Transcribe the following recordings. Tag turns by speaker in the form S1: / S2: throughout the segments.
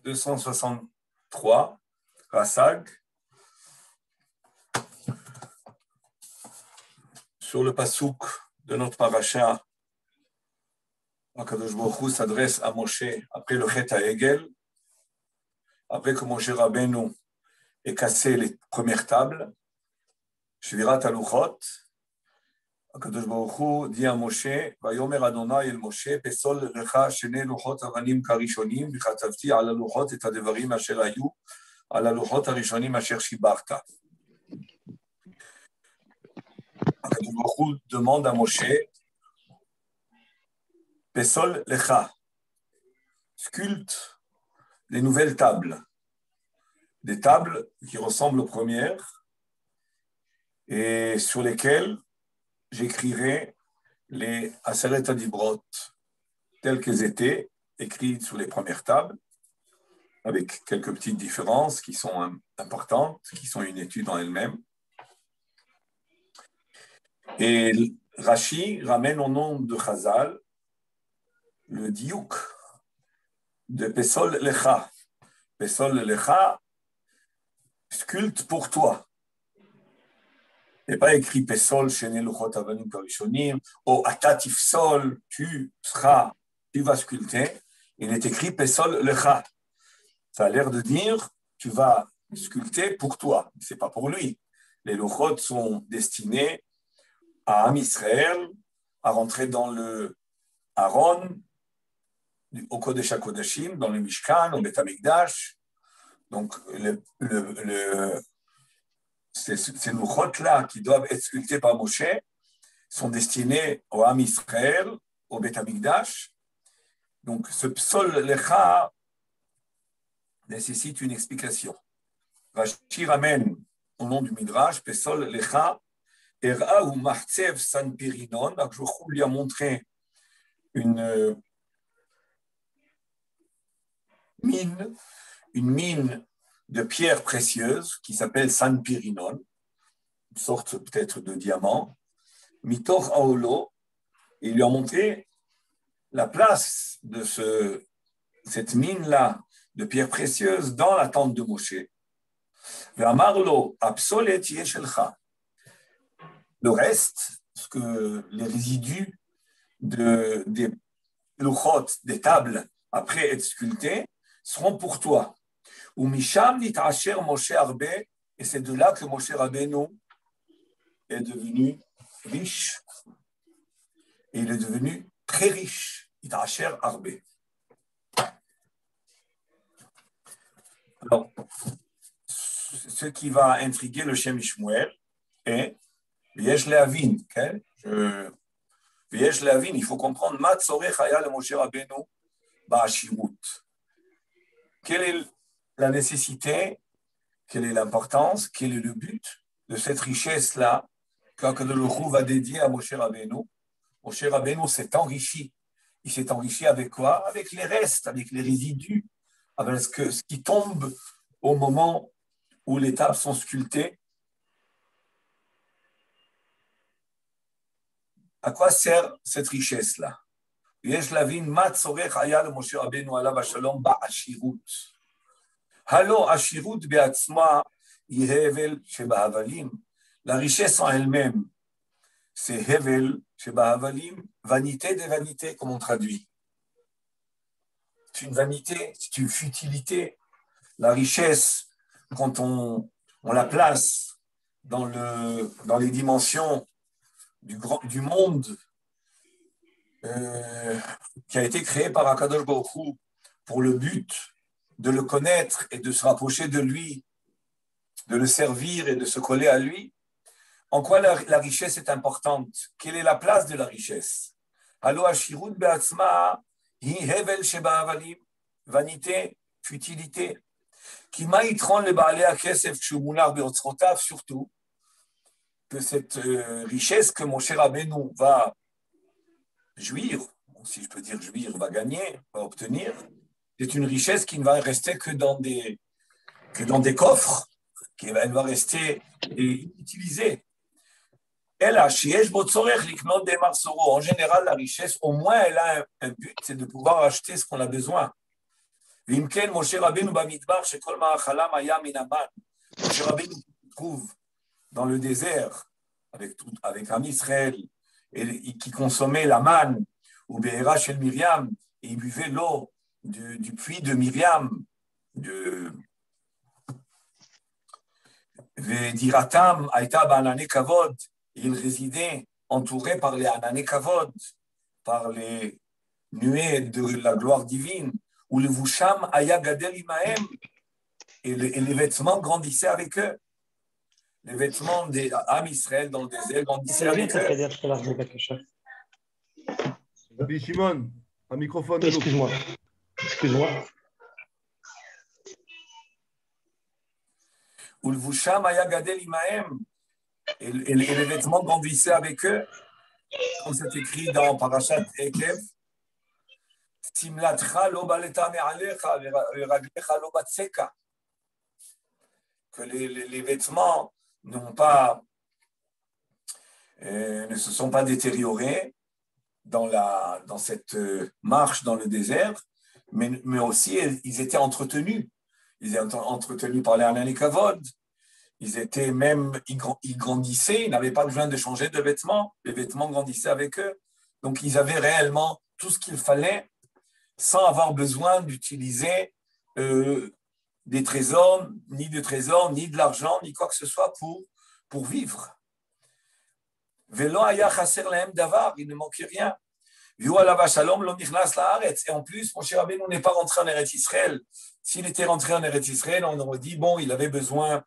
S1: 263, Rasag, sur le pasouk de notre paracha. Akadosh Baruch Hu s'adresse à Moshe après le Chet HaEgel, après que Moshe Rabbeinu ait cassé les premières tables, Shvirat HaLuchot. Akadosh Baruch Hu dit à Moshe, Vayomer Adonai el Moshe, Pesol lecha shene luchot avanim karishonim, v'chatzavti ala luchot et hadevarim asher hayu, ala luchot harishonim asher shibarta. Akadosh Baruch Hu demande à Moshe, Pesol lecha, sculpte les nouvelles tables, des tables qui ressemblent aux premières et sur lesquelles j'écrirai les Aseret HaDibrot telles qu'elles étaient écrites sur les premières tables, avec quelques petites différences qui sont importantes, qui sont une étude en elle-même. Et Rashi ramène au nom de Chazal le diouk de Pesol Lecha. Pesol Lecha, sculpte pour toi. Il n'est pas écrit Pesol, Shene Luchot Avanim Karishonim, ou Atatif Sol, tu vas sculpter. Il est écrit Pesol Lecha. Ça a l'air de dire, tu vas sculpter pour toi. Ce n'est pas pour lui. Les Luchot sont destinés à Am Israël, à rentrer dans le Aaron, au Kodesh HaKodashim, dans le Mishkan, au Beth Amikdash. Donc, ces louchot-là qui doivent être sculptés par Moshe sont destinés au Ham Israël, au Beth Amikdash. Donc, ce Psol Lecha nécessite une explication. Rashi ramène au nom du Midrash, Psol Lecha, Era ou Martsev Sanpirinon. Donc, je lui a montré une mine de pierre précieuse qui s'appelle Sanpirinon, une sorte peut-être de diamant, Mitor Aolo, il lui a montré la place de cette mine-là de pierre précieuse dans la tente de Moshe. Ve'amarlo absolet yeshelcha. Le reste, les résidus des luchot, des tables, après être sculptés, seront pour toi. Ou Misham nit'asher Moshe Arbe, et c'est de là que Moshe Rabbeinu est devenu riche. Et il est devenu très riche. Nit'asher Arbe. Alors, ce qui va intriguer le Shem Shmuel est V'yesh le'avin, V'yesh le'avin, il faut comprendre Ma tzorech haya le Moshe Rabbeinu ba'ashirut. Quelle est la nécessité, quelle est l'importance, quel est le but de cette richesse-là qu'Akadosh Baruch Hu va dédier à Moshe Rabbeinu. Moshe Rabbeinu s'est enrichi. Il s'est enrichi avec quoi? Avec les restes, avec les résidus, avec ce qui tombe au moment où les tables sont sculptées. À quoi sert cette richesse-là? יש להבין מה צורך היה למשה רבנו עליו השלום בעשירות. הלא עשירות בעצמה היא הבל שבהבלים. La richesse en elle-même, c'est hevel שבהבלים, vanité de vanité, comme on traduit. C'est une vanité, c'est une futilité. La richesse, quand on la place dans les dimensions du monde qui a été créé par Akadosh Baruch Hu pour le but de le connaître et de se rapprocher de lui, de le servir et de se coller à lui. En quoi la richesse est importante? Quelle est la place de la richesse? Allo ashirut be'atzma hi hevel sheba'avalim, vanité, futilité. Ki ma yitron le ba'alei hakesef kshu munach be'otzrotav, surtout que cette richesse que Moshe Rabbeinu va jouir, si je peux dire jouir, va gagner, va obtenir, c'est une richesse qui ne va rester que dans des coffres, elle va rester inutilisée. En général, la richesse, au moins, elle a un but, c'est de pouvoir acheter ce qu'on a besoin. ואם כן, משה רבנו במדבר, שכל מאכלם היה מן המן. משה רבנו trouve dans le désert, avec Am Israël, et qui consommait la manne, ou Béhéra chez Myriam, et il buvait l'eau du puits de Myriam, Vediratam, Aïta, Banane Kavod, il résidait entouré par les Anane Kavod, par les nuées de la gloire divine, où le Vusham Aya Gadel Imahem, et les vêtements grandissaient avec eux. Les vêtements des Am Israël dans le désert grandissaient avec eux.
S2: Rabbi Shimon, un microphone.
S3: Excuse-moi.
S1: Où le Vusham Aya Gadel Imahem, et les vêtements grandissaient avec eux, comme c'est écrit dans Parashat Ekev. Simlatcha lo baleta me'alecha veraglecha lo batseka. Que les vêtements ne se sont pas détériorés dans cette marche dans le désert, mais aussi ils étaient entretenus. Ils étaient entretenus par les Anane Kavod. Ils grandissaient, ils n'avaient pas besoin de changer de vêtements. Les vêtements grandissaient avec eux. Donc, ils avaient réellement tout ce qu'il fallait sans avoir besoin d'utiliser des trésors, ni de l'argent, ni quoi que ce soit pour vivre. Velo aya chaser lahem davar, il ne manquait rien. Et en plus, Moshe Rabbeinu n'est pas rentré en Eretz Israël. S'il était rentré en Eretz Israël, on aurait dit, bon, il avait besoin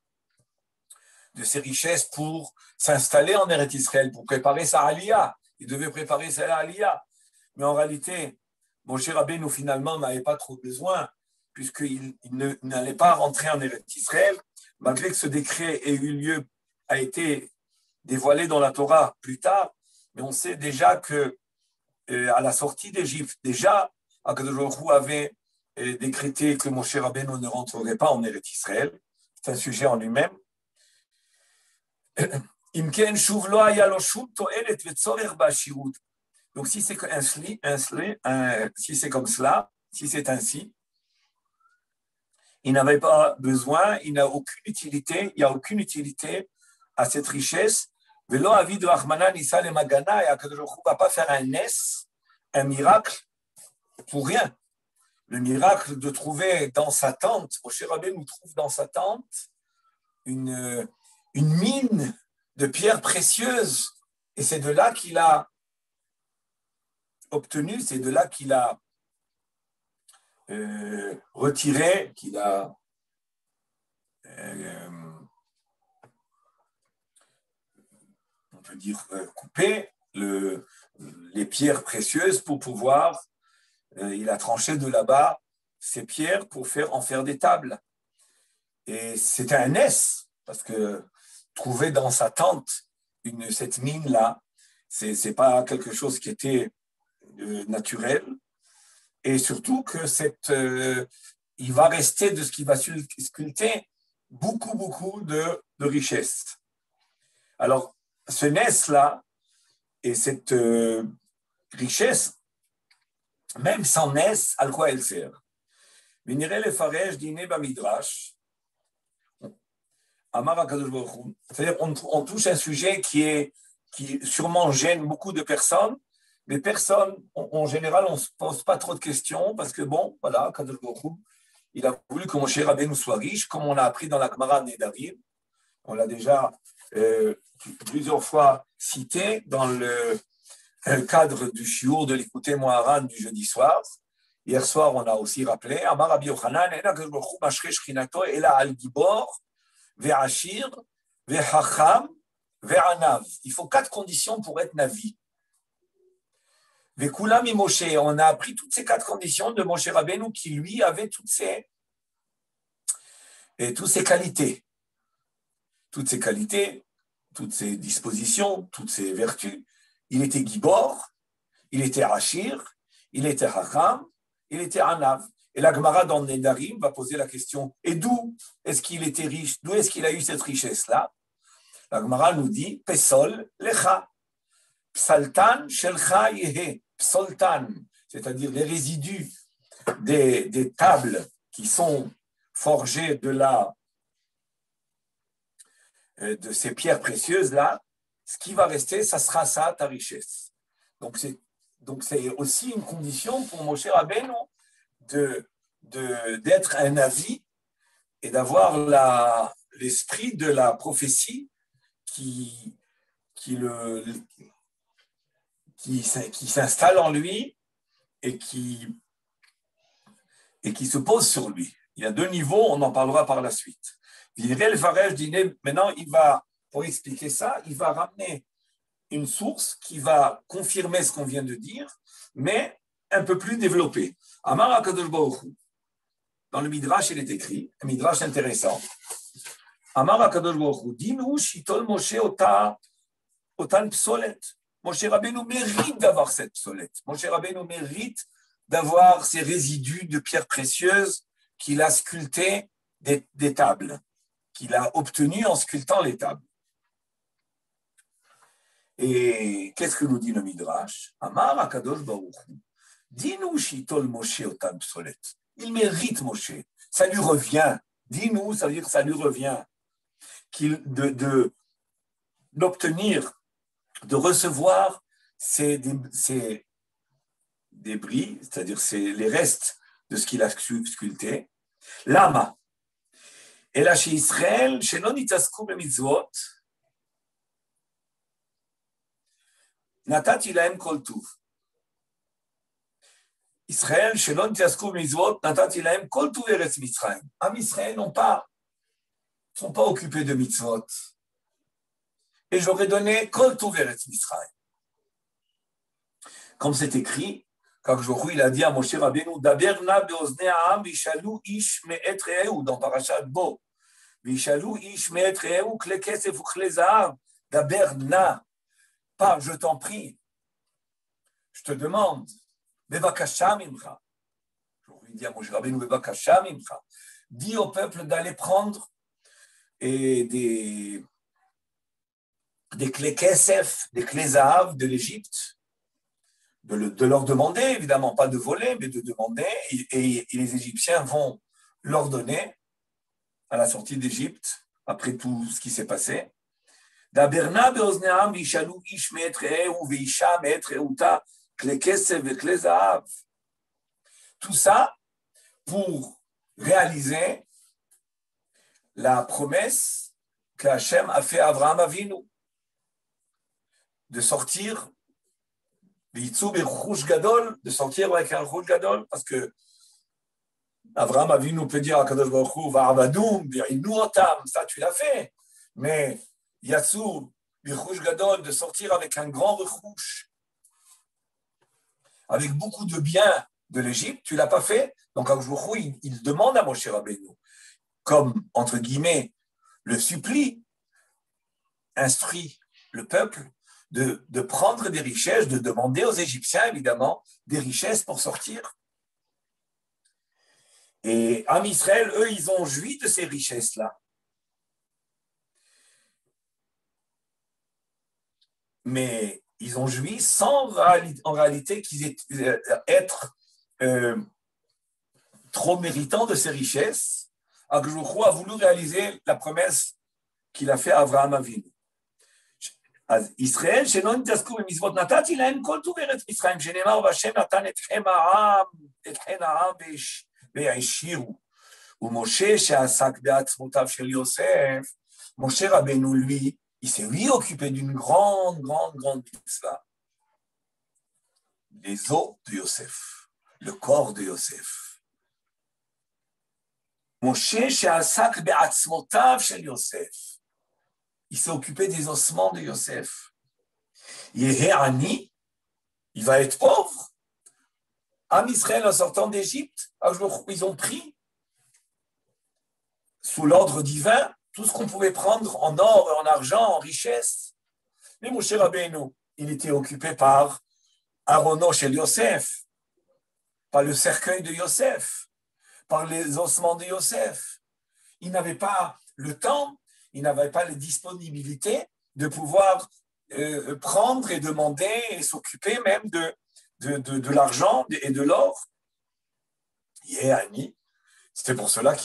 S1: de ses richesses pour s'installer en Eretz Israël, pour préparer sa Aliyah. Il devait préparer sa Aliyah. Mais en réalité, Moshe Rabbeinu finalement n'avait pas trop besoin, puisqu'il n'allait pas rentrer en Eretz Israël, malgré que ce décret a été dévoilé dans la Torah plus tard. Mais on sait déjà que à la sortie d'Égypte, déjà, Akadosh Baruch Hu avait décrété que Moshe Rabbeinu ne rentrerait pas en Eretz Israël. C'est un sujet en lui-même. Donc, si c'est comme cela, si c'est ainsi, il n'avait pas besoin, il n'a aucune utilité, il n'y a aucune utilité à cette richesse. Velo avi de Rahmana Nissa le Magana, et Akadosh Baruch Hu ne va pas faire un miracle pour rien. Le miracle de trouver dans sa tente, Moshe Rabbeinu trouve dans sa tente une mine de pierres précieuses, et c'est de là qu'il a obtenu, c'est de là qu'il a retiré, qu'il a on peut dire coupé les pierres précieuses pour pouvoir, il a tranché de là-bas ces pierres pour en faire des tables. Et c'était un S, parce que trouver dans sa tente cette mine-là, c'est pas quelque chose qui était naturel, et surtout que il va rester de ce qui va sculpter beaucoup de richesses. Alors, ce NES-là et cette richesse, même sans NES, à quoi elle sert? Vénéré le Farej dîner bamidrash, Amar HaKadosh Baruch Hu. C'est-à-dire on touche un sujet qui sûrement gêne beaucoup de personnes. Les personnes, en général, on ne se pose pas trop de questions parce que, bon, voilà, HaKadosh Baruch Hu, il a voulu que Moshe Rabbeinu soit riche, comme on l'a appris dans la Gemara Nedarim. On l'a déjà plusieurs fois cité dans le cadre du shiur de l'écouter Moharan du jeudi soir. Hier soir, on a aussi rappelé Amar Rabbi Yochanan, HaKadosh Baruch Hu mashre shchinato ela al gibor ve'ashir ve'hacham ve'anav. Il faut 4 conditions pour être navi. Ve'kulam Moshe, on a appris toutes ces 4 conditions de Moshe Rabbeinu qui, lui, avait toutes ces qualités. Toutes ces qualités, toutes ces dispositions, toutes ces vertus. Il était Gibor, il était Ashir, il était Hacham, il était Anav. Et la Gemara dans Nedarim va poser la question, et d'où est-ce qu'il était riche? D'où est-ce qu'il a eu cette richesse-là? La Gemara nous dit, Pesol lecha, Psaltan shelcha yehe, Psoltan, c'est-à-dire les résidus des tables qui sont forgés de ces pierres précieuses-là, ce qui va rester, ça sera ça, ta richesse. Donc, c'est aussi une condition pour Moshe Rabbeinu d'être un avis et d'avoir l'esprit de la prophétie qui s'installe en lui et qui se pose sur lui. Il y a deux niveaux, on en parlera par la suite. Maintenant, pour expliquer ça, il va ramener une source qui va confirmer ce qu'on vient de dire, mais un peu plus développée. Amar HaKadosh Baruch Hu. Dans le Midrash, il est écrit, un Midrash intéressant. Amar HaKadosh Baruch Hu, Dinu shitol Moshe otan psolet. Moshe Rabbeinu mérite d'avoir cette psolette. Moshe Rabbeinu mérite d'avoir ces résidus de pierres précieuses qu'il a sculptés des tables, qu'il a obtenus en sculptant les tables. Et qu'est-ce que nous dit le Midrash? Amar HaKadosh Baruch Hu, Dinu shitol Moshe otan psolet. Il mérite Moshe. Ça lui revient. Dis-nous, ça veut dire que ça lui revient d'obtenir, de recevoir ces débris, c'est-à-dire les restes de ce qu'il a sculpté. Lama. Et là, chez Israël, chez Nonitaskou bemitzvot, Natati lahem kol tuv. Israël, Shelon Tiaskou Mizvot, Natati Lahem, Kol Tuv Eretz Mitzrayim. Am Israël ne sont pas occupés de mitzvot. Et j'aurais donné Kol Tuv Eretz Mitzrayim. Comme c'est écrit, quand il a dit à Moshe Rabbeinu, Daber na beozne ha'am vishalu ish me'et re'eu, dans Parashat Bo. Vishalu ish me'et re'eu, kle kesef u kle zahav. Daber na. Pas, je t'en prie. Je te demande. Bevakasha mimcha. Je dis à Moshe Rabbeinu, Bevakasha mimcha. Dis au peuple d'aller prendre des clés kesef, des clés zahav de l'Égypte, de leur demander, évidemment, pas de voler, mais de demander, et les Égyptiens vont leur donner à la sortie d'Égypte, après tout ce qui s'est passé. Daberna beozneam vishalu ish me'et re'eu veisha me'et re'uta. Tout ça pour réaliser la promesse qu'Hachem a fait à Abraham Avinu de sortir de sortir avec un rouge gadol, parce que Abraham Avinu peut dire à Kadosh Baruch Hu va'avadoum bi'inu otam, ça tu l'as fait, mais Yatsou bi'rouj gadol, de sortir avec un grand rouge, avec beaucoup de biens de l'Égypte, tu ne l'as pas fait. Donc, il demande à Moshe Rabbeinu, comme, entre guillemets, le supplie, instruit le peuple de prendre des richesses, de demander aux Égyptiens, évidemment, des richesses pour sortir. Et Am Israël, eux, ils ont joui de ces richesses-là. Mais ils ont joui sans en réalité qu'ils être trop méritants de ces richesses. Akjouchou a voulu réaliser la promesse qu'il a fait à Abraham Avinu. Israël, שלא נתעסקו במצוות, נתתי להם כל טוב ארץ מצרים, שנאמר והשם נתן אתכם העם והעשירו. ומשה שעסק בעצמותיו של יוסף, משה רבנו lui, il s'est lui occupé d'une grande mitzvah. Les os de Yosef, le corps de Yosef. Moshe she'asak be'atzmotav shel Yosef. Il s'est occupé des ossements de Yosef. Yehe ani, il va être pauvre. Am Israël, en sortant d'Égypte, ils ont pris, sous l'ordre divin, tout ce qu'on pouvait prendre en or, en argent, en richesse. Mais Moshe Rabbeinu, il était occupé par Arono chez Yosef, par le cercueil de Yosef, par les ossements de Yosef. Il n'avait pas le temps, il n'avait pas les disponibilités de pouvoir prendre et demander et s'occuper même de l'argent et de l'or. Yehani, C'était pour cela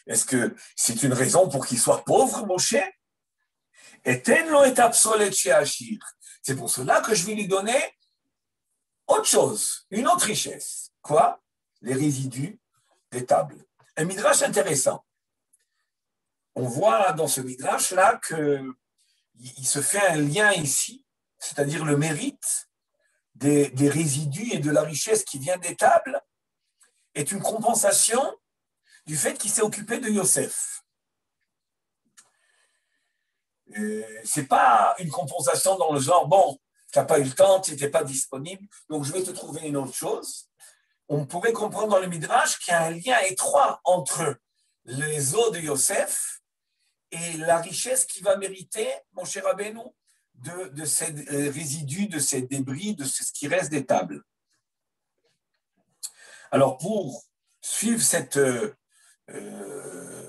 S1: est-ce que c'est une raison pour qu'il soit pauvre, Moshe? C'est pour cela que je vais lui donner autre chose, une autre richesse. Quoi? Les résidus des tables. Un midrash intéressant. On voit dans ce midrash-là qu'il se fait un lien ici, c'est-à-dire le mérite des résidus et de la richesse qui vient des tables est une compensation du fait qu'il s'est occupé de Yosef. Ce n'est pas une compensation dans le genre, bon, tu n'as pas eu le temps, tu n'étais pas disponible, donc je vais te trouver une autre chose. On pourrait comprendre dans le Midrash qu'il y a un lien étroit entre les eaux de Yosef et la richesse qui va mériter, mon cher Rabbeinu, de ces résidus, de ces débris, de ce qui reste des tables. Alors, pour suivre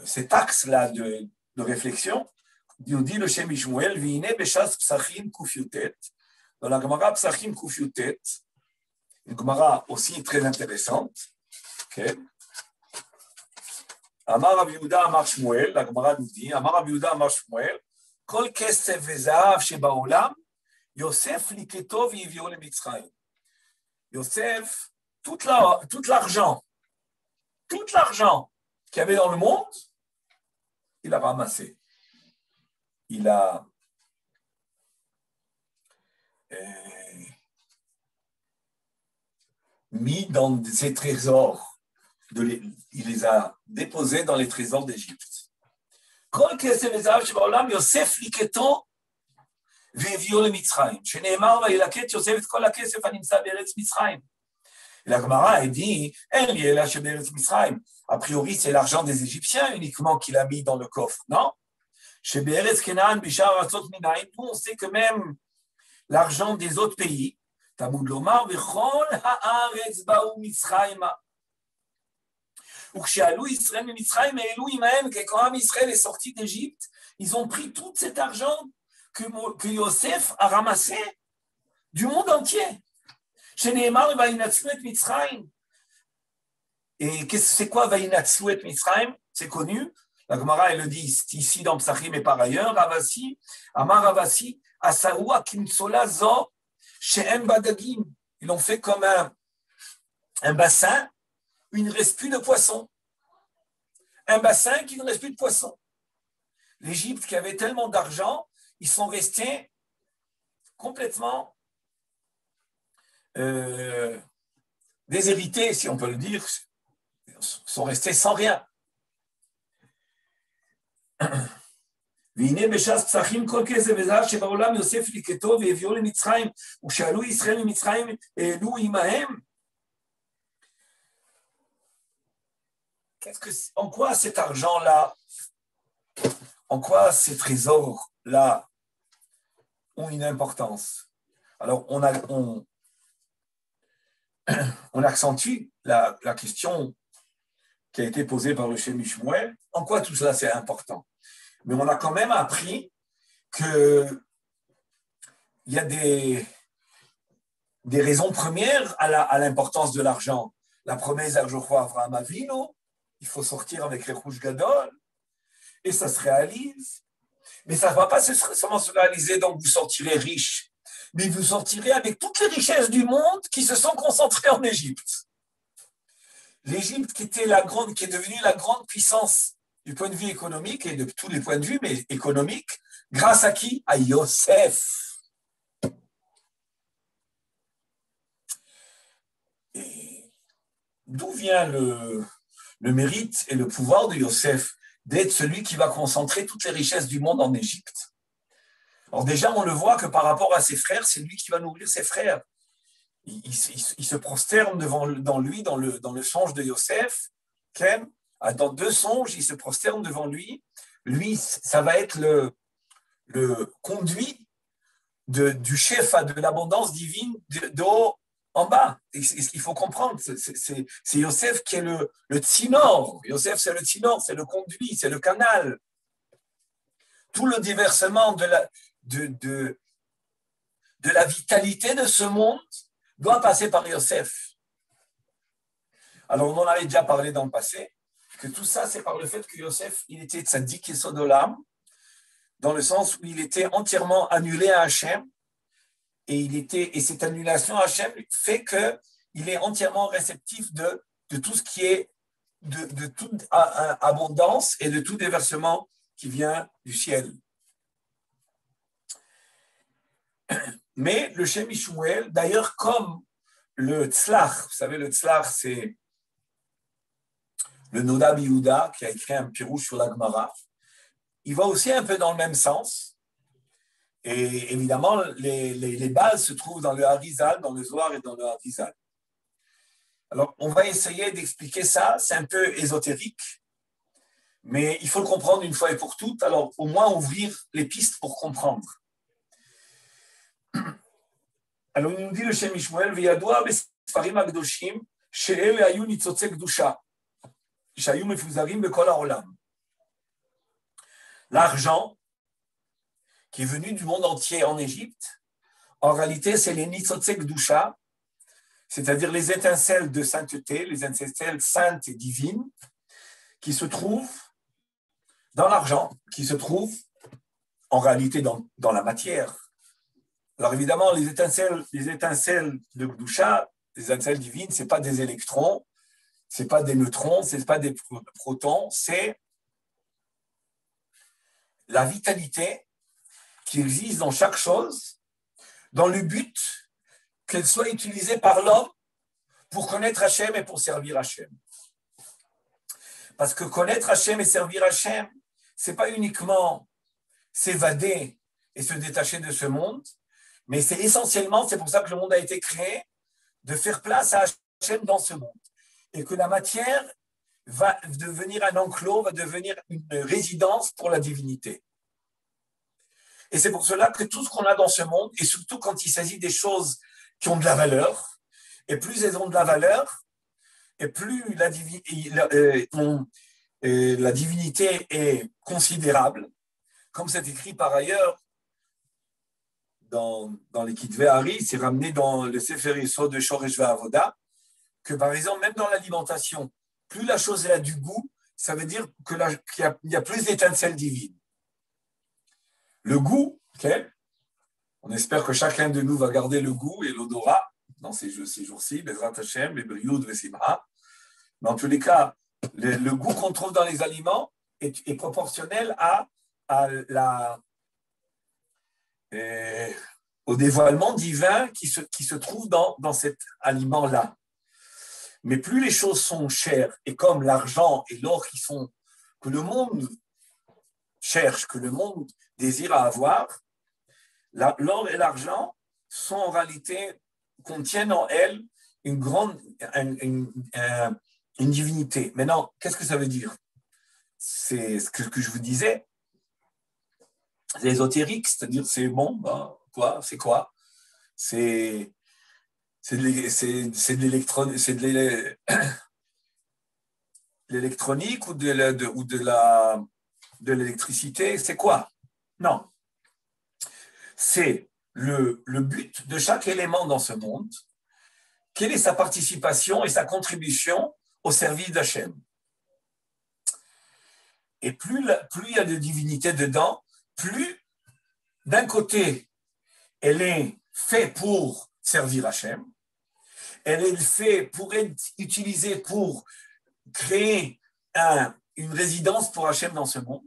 S1: cet axe-là de réflexion, nous dit le Shem Ishmuel, V'ine beshas psachim kufyutet, dans la Gemara psachim kufyutet, une Gemara aussi très intéressante. Okay. Amar Rabbi Yehuda Amar Shmuel, la Gemara nous dit, Amar Rabbi Yehuda Amar Shmuel, Kol kesef vezahav shebaolam, Yosef liketo v'yivio lemitzrayim. Yosef, tout l'argent qu'il y avait dans le monde, il a ramassé. Il a mis dans ses trésors, il les a déposés dans les trésors d'Égypte. Yosef liketo והביאו למצרים, שנאמר וילקט יוסף את כל הכסף הנמצא בארץ מצרים. La Gemara a dit, a priori, c'est l'argent des Égyptiens uniquement qu'il a mis dans le coffre, non? Nous, on sait que même l'argent des autres pays, Talmud lomar, v'chol haaretz ba'u mitzrayma. Uksh'alu Israël et Mitzrayim, et Elou imahem, quand Israël est sorti d'Égypte, ils ont pris tout cet argent que Yosef a ramassé du monde entier. Et c'est quoi Vaïnatsou et Mitzrayim? C'est connu. La Gemara, elle le dit ici dans Psachim et par ailleurs. Ravasi, Amar Ravasi, Asaoua Kimtsola Zo, Shehem Badagim. Ils l'ont fait comme un bassin où il ne reste plus de poissons. Un bassin qui ne reste plus de poissons. L'Égypte, qui avait tellement d'argent, ils sont restés complètement déshérités, si on peut le dire, sont restés sans rien. והנה בש"ס פסחים כל כסף וזהב שבעולם יוסף ליקטו והביאו למצרים ושאלו ישראל ממצרים העלו עמהם. En quoi cet argent-là, en quoi ces trésors-là ont une importance? Alors, on accentue la question qui a été posée par le Shem Shmuel. En quoi tout cela c'est important? Mais on a quand même appris qu'il y a des raisons premières à l'importance de l'argent. La promesse d'Arjochua Avraham Avinu, il faut sortir avec les Rouge Gadol, et ça se réalise. Mais ça ne va pas seulement se réaliser, donc vous sortirez riche, mais vous sortirez avec toutes les richesses du monde qui se sont concentrées en Égypte. L'Égypte qui est devenue la grande puissance du point de vue économique et de tous les points de vue, mais économique, grâce à qui? À Yosef. Et d'où vient le mérite et le pouvoir de Yosef d'être celui qui va concentrer toutes les richesses du monde en Égypte? Alors déjà, on le voit que par rapport à ses frères, c'est lui qui va nourrir ses frères. Il se prosterne dans le songe de Yosef. Dans 2 songes, il se prosterne devant lui. Lui, ça va être le conduit du chef de l'abondance divine de haut en bas. Il faut comprendre, c'est Yosef qui est le tsinor. Yosef, c'est le tsinor, c'est le conduit, c'est le canal. Tout le déversement de la vitalité de ce monde doit passer par Yosef. Alors, on en avait déjà parlé dans le passé, que tout ça, c'est par le fait que Yosef, il était tzaddik et sodolam, dans le sens où il était entièrement annulé à Hachem, et cette annulation à Hachem fait qu'il est entièrement réceptif de tout ce qui est de toute abondance et de tout déversement qui vient du ciel. Mais le Shem Ishmuel, d'ailleurs, comme le Tzlach, vous savez, le Tzlach, c'est le Nodab Yehuda qui a écrit un pirouche sur la Gemara, il va aussi un peu dans le même sens. Et évidemment, les bases se trouvent dans le Harizal, dans le Zohar et dans le Harizal. Alors, on va essayer d'expliquer ça. C'est un peu ésotérique, mais il faut le comprendre une fois et pour toutes. Alors, au moins ouvrir les pistes pour comprendre. Alors, il nous dit le Shem Ishmuel, Veyadoua besfarim hagdoshim, she'ele hayu nitzotzei kedusha, shehayu mefuzarim bekol haolam. L'argent qui est venu du monde entier en Égypte, en réalité, c'est les nitzotzei kedusha, c'est-à-dire les étincelles de sainteté, les étincelles saintes et divines, qui se trouvent dans l'argent, qui se trouvent en réalité dans la matière. Alors évidemment, les étincelles de Kedusha, les étincelles divines, ce n'est pas des électrons, ce n'est pas des neutrons, ce n'est pas des protons, c'est la vitalité qui existe dans chaque chose, dans le but qu'elle soit utilisée par l'homme pour connaître Hachem et pour servir Hachem. Parce que connaître Hachem et servir Hachem, ce n'est pas uniquement s'évader et se détacher de ce monde, mais c'est essentiellement, c'est pour ça que le monde a été créé, de faire place à Hachem dans ce monde. Et que la matière va devenir un enclos, va devenir une résidence pour la divinité. Et c'est pour cela que tout ce qu'on a dans ce monde, et surtout quand il s'agit des choses qui ont de la valeur, et plus elles ont de la valeur, et plus la divinité est considérable, comme c'est écrit par ailleurs dans les Kitvei Hari, c'est ramené dans le Sefer Yesod de Shoresh Ve'avoda, que par exemple, même dans l'alimentation, plus la chose a du goût, ça veut dire qu'il y a plus d'étincelles divines. Le goût, okay, on espère que chacun de nous va garder le goût et l'odorat dans ces jours-ci, Bezrat Hashem, Bebriud, Vesimha. Mais en tous les cas, le goût qu'on trouve dans les aliments est proportionnel au dévoilement divin qui se trouve dans cet aliment-là. Mais plus les choses sont chères, et comme l'argent et l'or que le monde cherche, que le monde désire avoir, l'or et l'argent sont en réalité, contiennent en elles une divinité. Maintenant, qu'est-ce que ça veut dire? C'est ce que je vous disais. C'est ésotérique, c'est-à-dire c'est bon, quoi, c'est quoi? C'est de l'électronique ou de l'électricité, c'est quoi? Non. C'est le but de chaque élément dans ce monde. Quelle est sa participation et sa contribution au service d'Hachem? Et plus il y a de divinité dedans, plus d'un côté, elle est faite pour servir Hachem, elle est faite pour être utilisée pour créer une résidence pour Hachem dans ce monde,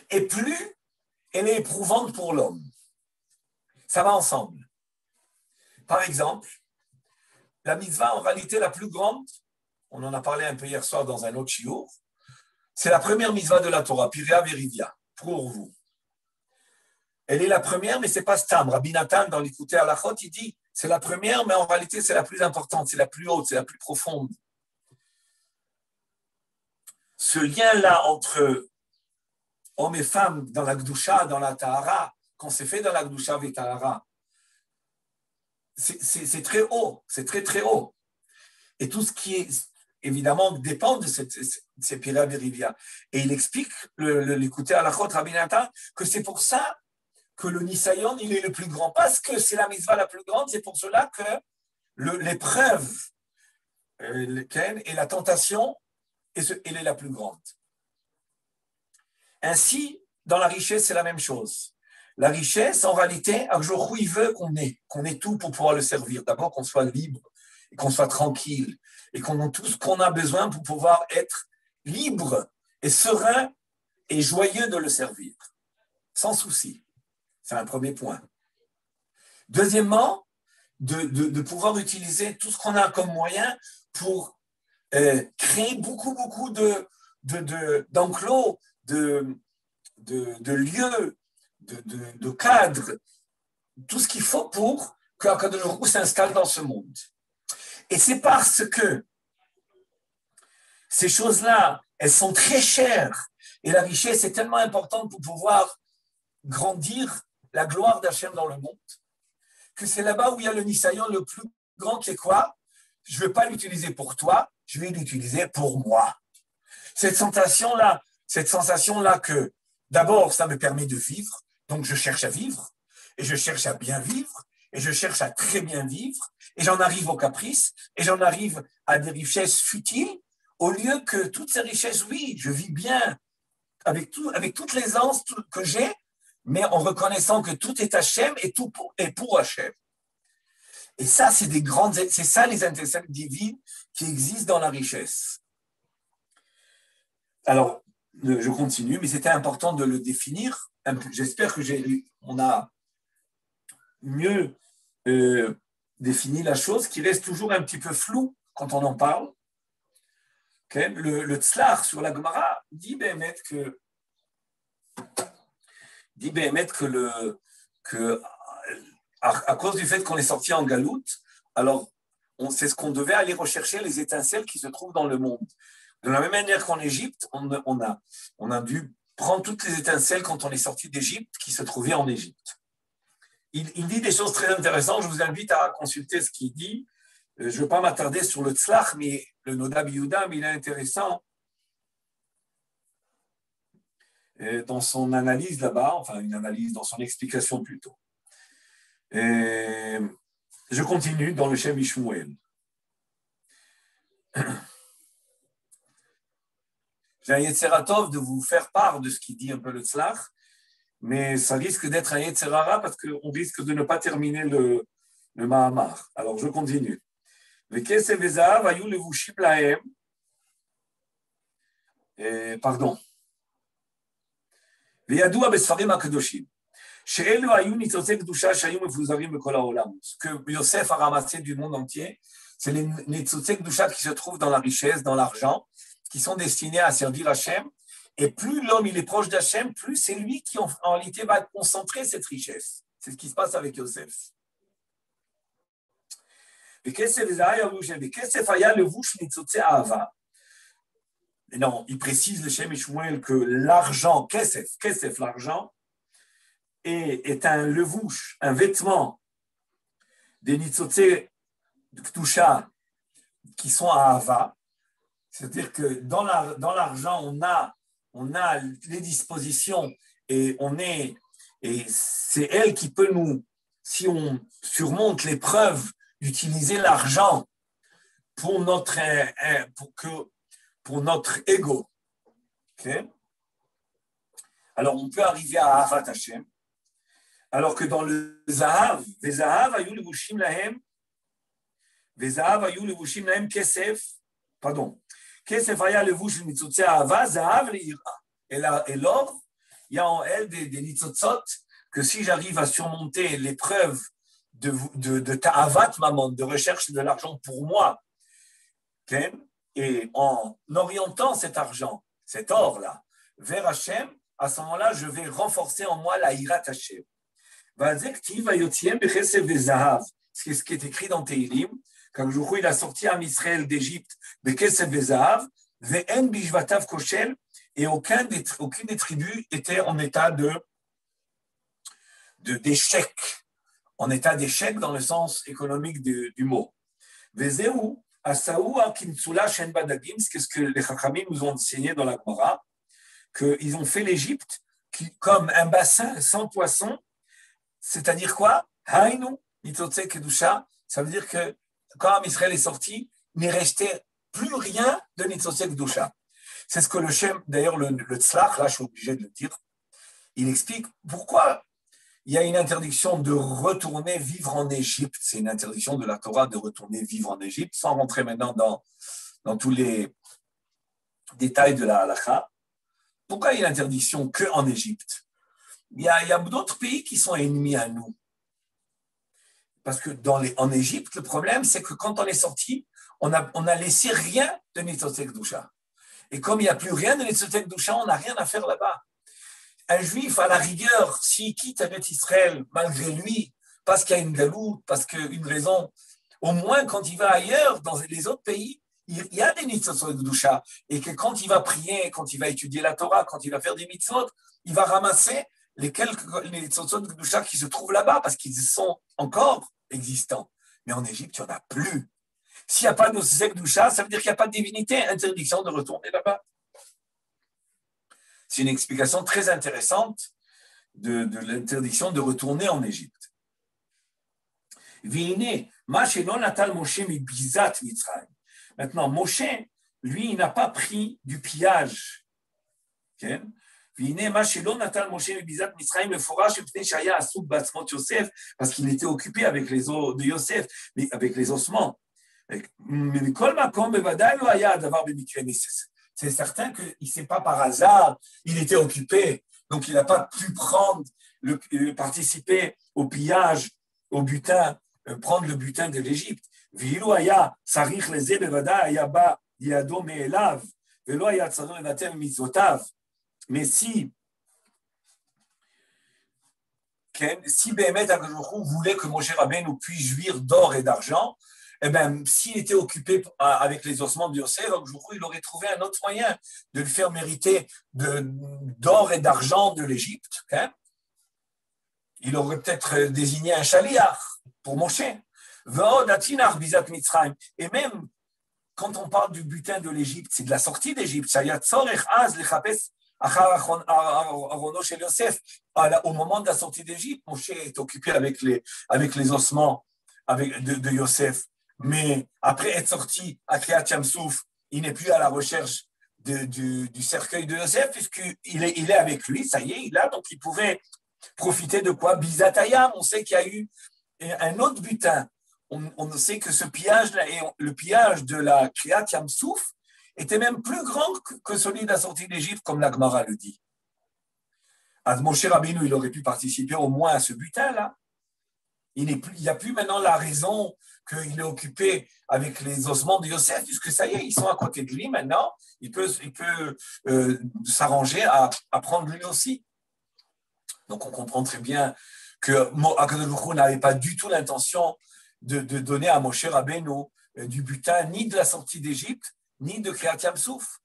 S1: et plus elle est éprouvante pour l'homme. Ça va ensemble. Par exemple, la mitzvah en réalité la plus grande, on en a parlé un peu hier soir dans un autre shiur, c'est la première mitzvah de la Torah, Piria Verivia, pour vous. Elle est la première, mais ce n'est pas Stam. Rabbi Nathan, dans l'Écouté Halachot, il dit c'est la première, mais en réalité, c'est la plus importante, c'est la plus haute, c'est la plus profonde. Ce lien-là entre hommes et femmes dans la Gdusha, dans la Tahara, quand c'est fait dans la Gdusha et Tahara, c'est très haut, c'est très très haut. Et tout ce qui est, évidemment, dépend de ces Piria Verivia. Et il explique, l'Écouté Halachot, Rabbi Nathan, que c'est pour ça que le Nisayon, il est le plus grand, parce que c'est la mitzvah la plus grande, c'est pour cela que l'épreuve et la tentation et elle est la plus grande. Ainsi, dans la richesse, c'est la même chose. La richesse, en réalité, Akjorou, il veut qu'on ait tout pour pouvoir le servir. D'abord, qu'on soit libre, et qu'on soit tranquille, et qu'on ait tout ce qu'on a besoin pour pouvoir être libre et serein et joyeux de le servir, sans souci. C'est un premier point. Deuxièmement, de pouvoir utiliser tout ce qu'on a comme moyen pour créer beaucoup d'enclos, de lieux, de cadres, tout ce qu'il faut pour qu'Akadosh Baruch Hu s'installe dans ce monde. Et c'est parce que ces choses-là, elles sont très chères et la richesse est tellement importante pour pouvoir grandir la gloire d'Hachem dans le monde, que c'est là-bas où il y a le Nisayon le plus grand qui est quoi? Je ne veux pas l'utiliser pour toi, je vais l'utiliser pour moi. Cette sensation-là que d'abord, ça me permet de vivre, donc je cherche à vivre, et je cherche à bien vivre, et je cherche à très bien vivre, et j'en arrive aux caprices, et j'en arrive à des richesses futiles, au lieu que toutes ces richesses, oui, je vis bien, avec toute l'aisance que j'ai, mais en reconnaissant que tout est Hachem et tout est pour Hachem. Et ça, c'est ça les intersections divines qui existent dans la richesse. Alors, je continue, mais c'était important de le définir. J'espère que on a mieux défini la chose, qui reste toujours un petit peu floue quand on en parle. Okay? Le tzlach sur la Gemara dit Béhémet que à cause du fait qu'on est sorti en galoute, alors c'est ce qu'on devait aller rechercher, les étincelles qui se trouvent dans le monde. De la même manière qu'en Égypte, on a dû prendre toutes les étincelles quand on est sorti d'Égypte qui se trouvaient en Égypte. Il dit des choses très intéressantes, je vous invite à consulter ce qu'il dit. Je ne veux pas m'attarder sur le tzlach, mais le Noda Biyuda, mais il est intéressant dans son analyse là-bas, enfin une analyse dans son explication plutôt. Je continue dans le Shem Ishmuel. J'ai un Yetzeratov de vous faire part de ce qu'il dit un peu le tzlach, mais ça risque d'être un Yetzerara parce qu'on risque de ne pas terminer le Mahamar. Alors je continue. Pardon. וידוע בספרים הקדושים, שאלו היו ניצוצי קדושה שהיו מפוזרים בכל העולם. Ce que Yosef a ramassé du monde entier, c'est les ניצוצי קדושה qui se trouvent dans la richesse, dans l'argent, qui sont destinés à servir Hachem. Et plus l'homme il est proche d'Hachem, plus c'est lui qui en réalité va concentrer cette richesse. C'est ce qui se passe avec Yosef. וכסף היה לבוש ניצוצי אהבה. Non, il précise le Shem Ishmuel que l'argent, kesef, l'argent, est un levouche, un vêtement des nitzotze de Ktusha qui sont à Ahava. C'est-à-dire que dans l'argent, on a les dispositions et c'est elle qui peut nous, si on surmonte l'épreuve, d'utiliser l'argent pour notre ego. Okay? Alors, on peut arriver à Ahavat Hashem, alors que dans le Zahav, Vezahav ayu levushim lahem kesef, pardon, kesef aya levush mitzotzei ahava, Zahav leira. Et l'or, il y a en elle des nitzotzot que si j'arrive à surmonter l'épreuve de ta'avat maman, de recherche de l'argent pour moi, okay? Et en orientant cet argent, cet or-là, vers Hachem, à ce moment-là, je vais renforcer en moi la hirat Hachem. C'est ce qui est écrit dans Tehilim, quand il a sorti à Israël d'Égypte, et aucune des tribus était en état d'échec, en état d'échec dans le sens économique du mot. C'est ce que les Chachamim nous ont enseigné dans la Gemara, qu'ils ont fait l'Égypte comme un bassin sans poissons, c'est-à-dire quoi? Hainu, Nitotse Kedusha, ça veut dire que quand Israël est sorti, il ne restait plus rien de Nitotse Kedusha. C'est ce que le Shem, d'ailleurs le Tzlach, là je suis obligé de le dire, il explique pourquoi il y a une interdiction de retourner vivre en Égypte. C'est une interdiction de la Torah de retourner vivre en Égypte, sans rentrer maintenant dans tous les détails de la halakha. Pourquoi il y a une interdiction qu'en Égypte? Il y a d'autres pays qui sont ennemis à nous. Parce que en Égypte, le problème, c'est que quand on est sorti, on a laissé rien de Nitzotek Doucha. Et comme il n'y a plus rien de Nitzotek Doucha, on n'a rien à faire là-bas. Un juif, à la rigueur, s'il quitte Eretz Israël, malgré lui, parce qu'il y a une galoute, parce qu'une raison, au moins quand il va ailleurs, dans les autres pays, il y a des mitzvot de Doucha. Et que quand il va prier, quand il va étudier la Torah, quand il va faire des mitzvot, il va ramasser les mitzvot de Doucha qui se trouvent là-bas, parce qu'ils sont encore existants. Mais en Égypte, il n'y en a plus. S'il n'y a pas de mitzvot de Doucha, ça veut dire qu'il n'y a pas de divinité, interdiction de retourner là-bas. C'est une explication très intéressante de l'interdiction de retourner en Égypte. Maintenant, Moshe, lui, il n'a pas pris du pillage. Parce qu'il était occupé avec les os de Yosef, avec les ossements. C'est certain que ce n'est pas par hasard, il était occupé, donc il n'a pas pu participer au pillage, au butin, prendre le butin de l'Égypte. Mais si Béhémet Akadosh voulait que Moshe Rabbeinu puisse jouir d'or et d'argent, eh bien, s'il était occupé avec les ossements de Yosef, il aurait trouvé un autre moyen de le faire mériter d'or et d'argent de l'Égypte. Il aurait peut-être désigné un chaliach pour Moshe. Et même quand on parle du butin de l'Égypte, c'est de la sortie d'Égypte. Au moment de la sortie d'Égypte, Moshe est occupé avec les ossements de Yosef. Mais après être sorti à Kriyat Yam-Souf, il n'est plus à la recherche du cercueil de Yosef, puisqu'il est avec lui, ça y est, il a, donc il pouvait profiter de quoi? Bizatayam, on sait qu'il y a eu un autre butin. On sait que ce pillage-là, le pillage de la Kriyat Yam-Souf, était même plus grand que celui de la sortie d'Égypte, comme la Gemara le dit. À Moshe Rabbeinu, il aurait pu participer au moins à ce butin-là. Il n'y a plus maintenant la raison qu'il est occupé avec les ossements de Yosef, puisque ça y est, ils sont à côté de lui maintenant. Il peut s'arranger à prendre lui aussi. Donc on comprend très bien que Akadosh Baruch Hu n'avait pas du tout l'intention de donner à Moshe Rabbeinu du butin, ni de la sortie d'Égypte, ni de Kriyat Yam-Souf.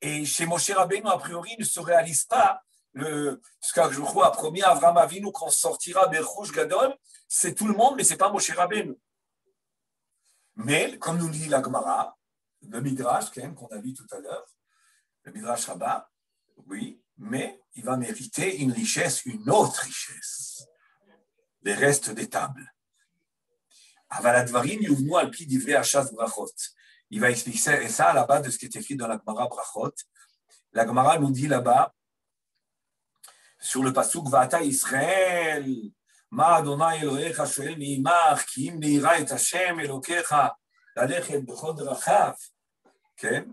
S1: Et chez Moshe Rabbeinu, a priori, ne se réalise pas ce qu'Akadosh Baruch Hu a promis à Avraham Avinu qu'on sortira Berchouch Gadol. C'est tout le monde, mais ce n'est pas Moshe Rabbeinu. Mais, comme nous dit la Gemara, le Midrash, qu'on a vu tout à l'heure, le Midrash Rabbah, oui, mais il va mériter une autre richesse, les restes des tables. Avaladvarim yuvnu al pi divrei hashas brachot. Il va expliquer ça à la base de ce qui est écrit dans la Gemara Brachot. La Gemara nous dit là-bas, sur le pasuk Va'ata Israël, Ma Adonai Elohecha shoel mi'imach, ki im ne'ira et Hashem Elokecha, lalechet bechol drachav. Que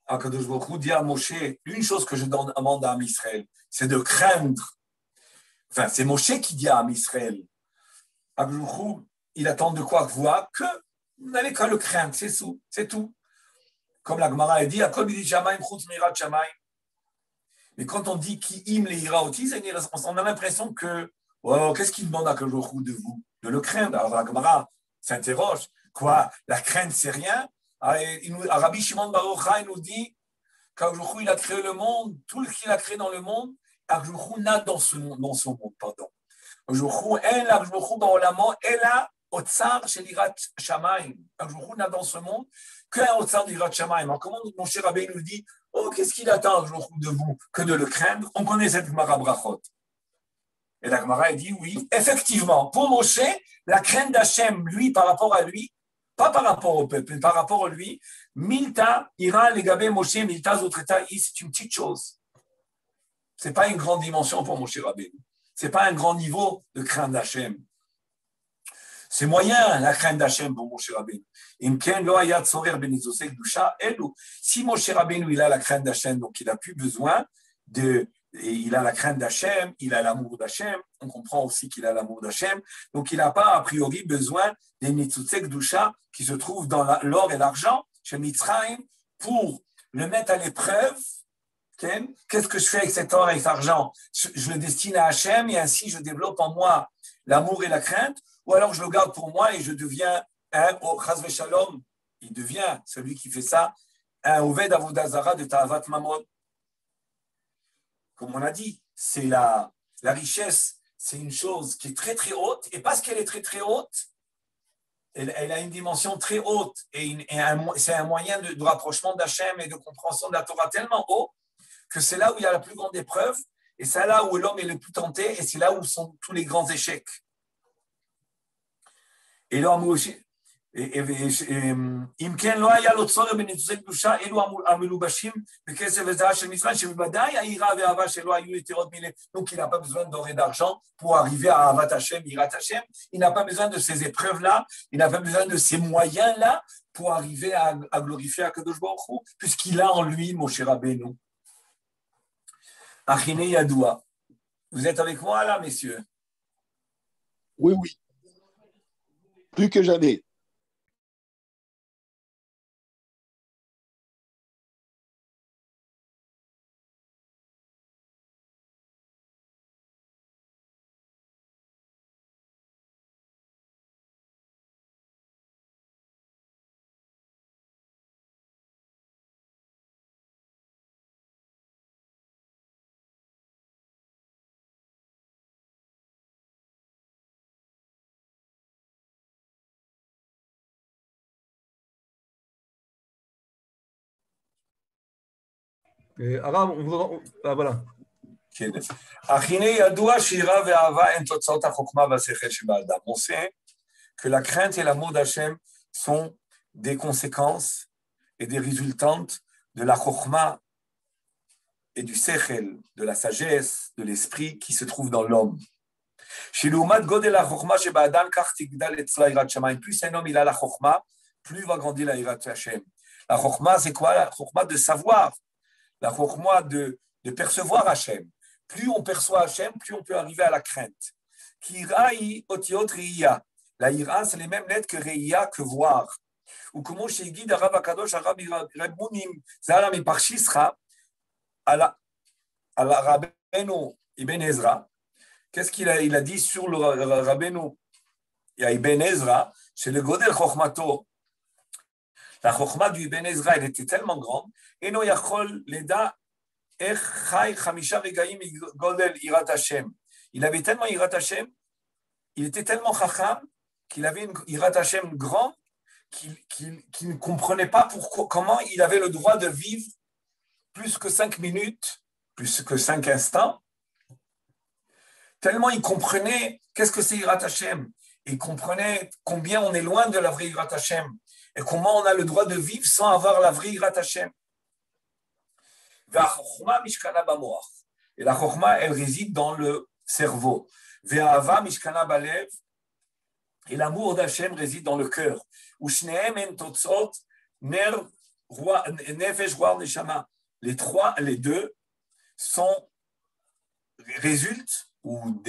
S1: Akadosh Baruch Hu dit à Moshe, une chose que je demande à Israël, c'est de craindre. Enfin, c'est Moshe qui dit à Israël. Akadosh Baruch Hu, il attend de quoi voir que vous n'avez qu'à le craindre, c'est tout. Comme la Gemara a dit, Akol b'di shamayim chutz mi'irat shamayim. Mais quand on dit ki im le'ira oti, on a l'impression que qu'est-ce qu'il demande à Akadosh Baruch Hu de vous? De le craindre. Alors la Gemara s'interroge. Quoi? La crainte, c'est rien? Rabbi Shimon Bar Yochai nous dit qu'Akadosh Baruch Hu, il a créé le monde, tout ce qu'il a créé dans le monde, Akadosh Baruch Hu n'a dans son monde, pardon. Akadosh Baruch Hu, en Akadosh Baruch Hu ba'olamo, ela otsar shel yirat shamayim. Akadosh Baruch Hu n'a dans ce monde qu'un otsar de yirat shamayim. Alors comment mon cher Rabbi nous dit, qu'est-ce qu'il attend Akadosh Baruch Hu de vous que de le craindre? On connaît cette Gemara Brachot. Et la Gemara dit oui, effectivement, pour Moshe, la crainte d'Hachem, lui, par rapport à lui, pas par rapport au peuple, mais par rapport à lui. Milta, ira, legabe, Moshe, milta, zotreta, c'est une petite chose. Ce n'est pas une grande dimension pour Moshe Rabbeinu. Ce n'est pas un grand niveau de crainte d'Hachem. C'est moyen, la crainte d'Hachem pour Moshe Rabbeinu. Si Moshe Rabbeinu, il a la crainte d'Hachem, donc il n'a plus besoin il a la crainte d'Hachem, il a l'amour d'Hachem, on comprend aussi qu'il a l'amour d'Hachem, donc il n'a pas a priori besoin des Nitzutzek Dusha qui se trouvent dans l'or et l'argent, chez Mitzrayim, pour le mettre à l'épreuve. Qu'est-ce que je fais avec cet or et cet argent? Je le destine à Hachem et ainsi je développe en moi l'amour et la crainte, ou alors je le garde pour moi et je deviens au Chas Veshalom, il devient, celui qui fait ça, un Oved Avodah Zara de Ta'avat Mamon. Comme on a dit, c'est la richesse, c'est une chose qui est très très haute, et parce qu'elle est très très haute, elle a une dimension très haute, et c'est un moyen de rapprochement d'Hachem et de compréhension de la Torah tellement haut, que c'est là où il y a la plus grande épreuve, et c'est là où l'homme est le plus tenté, et c'est là où sont tous les grands échecs. Et là, אם כן לא היה לו צורך בניצוצי קדושה אלו המלובשים בכסף וזהב של מצרים שבוודאי היראה והאהבה שלו היו יתרות מלב. Donc il n'a pas besoin d'or et d'argent pour arriver à Ahavat Hashem, Yirat Hashem. Il n'a pas besoin de ces épreuves-là, il n'a pas besoin de ces moyens-là pour arriver à glorifier Akadosh Baruch Hu, puisqu'il a en lui Moshe Rabbeinu. Achine Yadoua. Vous êtes avec moi là, messieurs?
S3: Oui, oui. Plus que jamais.
S2: Arabe, on vous entend. Ah, voilà.
S1: On sait que la crainte et l'amour d'Hachem sont des conséquences et des résultantes de la chokhma et du sechel, de la sagesse, de l'esprit qui se trouve dans l'homme. Plus un homme il a la chokhma, plus va grandir la hirat Hashem. La chokhma, c'est quoi? La chokhma de savoir, la chokhma de percevoir Hashem. Plus on perçoit Hashem, plus on peut arriver à la crainte. Kira'i otiot reiya. La ira, c'est les mêmes lettres que reiya, que voir. Ou comment chez Guide Arav Akadosh, Arav Rabbunim, Zara mi Parchisra, à la Rabbeinu Ibn Ezra. Qu'est-ce qu'il a dit sur le Rabbeinu Ibn Ezra? C'est le Godel Chokhmato. La Chokhma du Ibn Ezra, elle était tellement grande. Eno Yachol Leda Ech Chai Chamisha Regaim Godel Irat Hashem. Il avait tellement Irat Hashem, il était tellement Chacham qu'il avait une Irat Hashem grande qu'il ne comprenait pas comment il avait le droit de vivre plus que 5 minutes, plus que 5 instants. Tellement il comprenait qu'est-ce que c'est Yirat Hashem. Il comprenait combien on est loin de la vraie Yirat Hashem et comment on a le droit de vivre sans avoir la vraie Yirat Hashem. Et la Chokhma, elle réside dans le cerveau. Et l'amour d'Hachem réside dans le cœur. Les deux résultent ou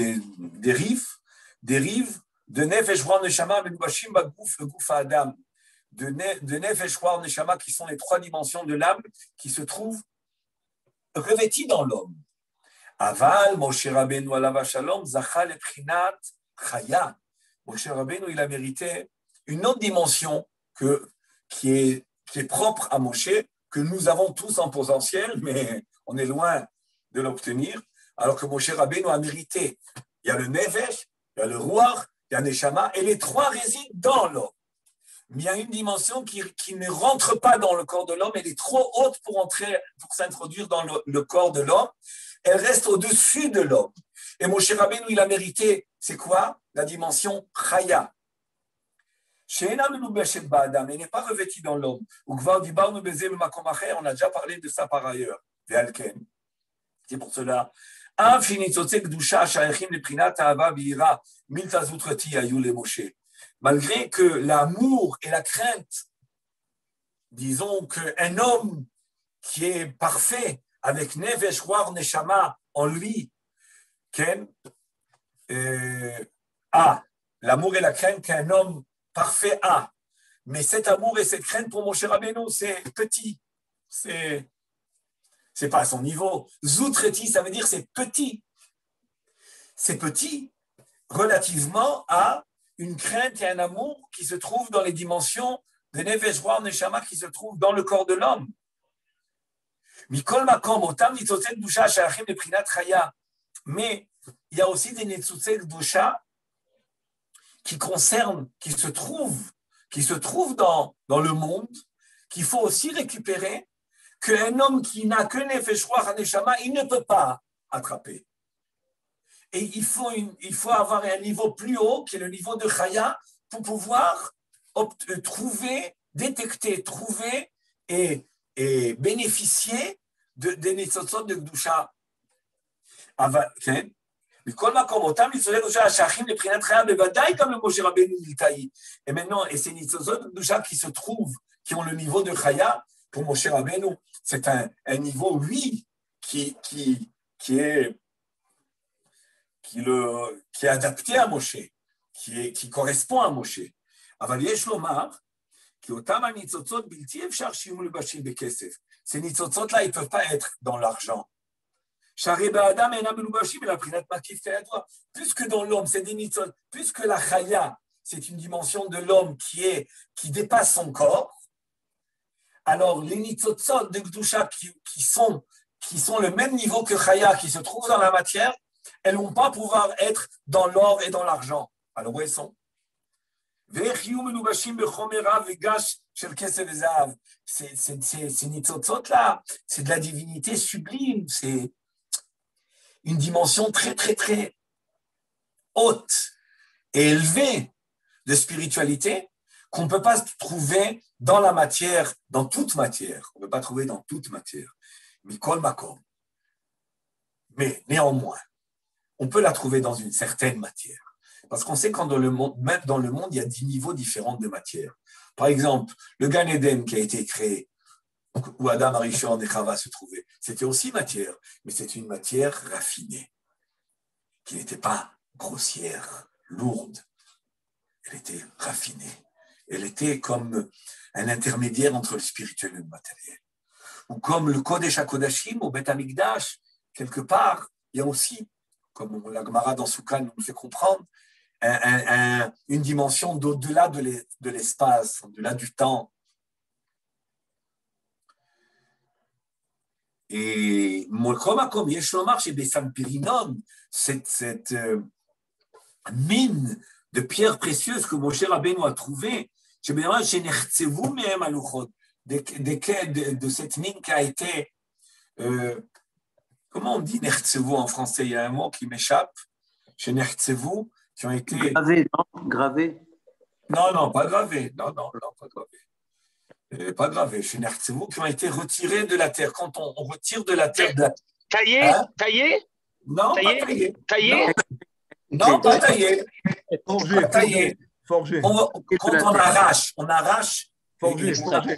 S1: dérivent de Nefesh Roar Neshama Menubashim Bagouf, le Gouf Adam, de Nefesh Roar Neshama qui sont les trois dimensions de l'âme qui se trouvent revêties dans l'homme. Aval, Moshe Rabbeinu alav shalom, Zacha leprinat Chaya. Moshe Rabbeinu, il a mérité une autre dimension qui est propre à Moshe, que nous avons tous en potentiel, mais on est loin de l'obtenir, alors que Moshe Rabbeinu a mérité. Il y a le Nefesh, il y a le Ruach, il y a Neshama, et les trois résident dans l'homme. Mais il y a une dimension qui ne rentre pas dans le corps de l'homme, elle est trop haute pour s'introduire dans le corps de l'homme, elle reste au-dessus de l'homme. Et Moshe Rabbeinu, il a mérité, c'est quoi? La dimension Chaya. שאינה מלובשת באדם, elle n'est pas revêtie dans l'homme. וכבר דיברנו בזה במקום אחר, on a déjà parlé de ça par ailleurs. ועל כן, c'est pour cela, אף שניצוצי קדושה שייכים לבחינת אהבה ויראה, מילתא זוטרתי היו למשה. Malgré que l'amour et la crainte, disons qu'un homme qui est parfait, avec Nefesh, Ruach, Neshama en lui, a l'amour et la crainte qu'un homme parfait a. Mais cet amour et cette crainte pour Moshe Rabbeinu, c'est petit. C'est pas à son niveau. Zoutreti, ça veut dire c'est petit. C'est petit relativement à une crainte et un amour qui se trouvent dans les dimensions de Nefesh, Ruach, Neshama qui se trouvent dans le corps de l'homme. Mikol makom, otam nitzotzei kedusha shayachim lebchinat chaya. Mais il y a aussi des nitzotzei kedusha qui concernent, qui se trouvent dans le monde, qu'il faut aussi récupérer, qu'un homme qui n'a que Nefesh Ruach Neshama, il ne peut pas attraper. Et il faut avoir un niveau plus haut, qui est le niveau de Chaya, pour pouvoir trouver, détecter, trouver et bénéficier des nitzotzot de Kedusha. מכל מקום, אותם ניצוצי קדושה השייכים לבחינת חיה, בוודאי גם למשה רבנו מילתאי. Et maintenant, et ces ניצוצות de Kedusha qui se trouvent, qui ont le niveau de Chaya, pour Moshe Rabbeinu, c'est un niveau, oui, qui est adapté à Moshe, qui correspond à Moshe. אבל יש לומר, כי אותם הניצוצות בלתי אפשר שיהיו מלובשים בכסף. Ces ניצוצות-là, ils ne peuvent pas être dans l'argent. Puisque dans l'homme, c'est des nitzot, puisque la chaya, c'est une dimension de l'homme qui dépasse son corps, alors les nitzotzot de Kedusha qui sont le même niveau que chaya, qui se trouvent dans la matière, elles ne vont pas pouvoir être dans l'or et dans l'argent. Alors où elles sont? Ces nitzotzot-là, c'est de la divinité sublime, c'est une dimension très, très, très haute et élevée de spiritualité qu'on ne peut pas trouver dans la matière, dans toute matière. On ne peut pas trouver dans toute matière. Mikol makom. Mais néanmoins, on peut la trouver dans une certaine matière. Parce qu'on sait quand même dans le monde, il y a 10 niveaux différents de matière. Par exemple, le Gan Eden qui a été créé, où Adam Arishon et Chava se trouvaient, c'était aussi matière, mais c'est une matière raffinée, qui n'était pas grossière, lourde. Elle était raffinée. Elle était comme un intermédiaire entre le spirituel et le matériel. Ou comme le Kodesh HaKodashim au Beth Amikdash, quelque part, il y a aussi, comme la Gemara dans Soukan nous le fait comprendre, une dimension d'au-delà de l'espace, au-delà du temps. Et Molchoma, comme Yeshlomar chez Bessan Pirinon, cette mine de pierres précieuses que Moshe Rabbeinu a trouvée, de cette mine qui a été, comment on dit Nertzevu en français? Il y a un mot qui m'échappe, chez Nertzevu, qui ont été…
S4: Gravé, non? Gravé?
S1: Non, pas gravé. Non, pas gravé. Pas gravé, chez Nertzevu, qui ont été retirés de la terre. Quand on retire de la terre…
S5: Taillé?
S1: Hein?
S5: Taillé?
S1: Non,
S5: Taillé?
S1: pas taillé.
S5: Taillé?
S1: Non, pas taillé.
S2: Forgé,
S1: Pas taillé.
S2: forgé.
S1: Quand on arrache.
S2: Forgé, forgé.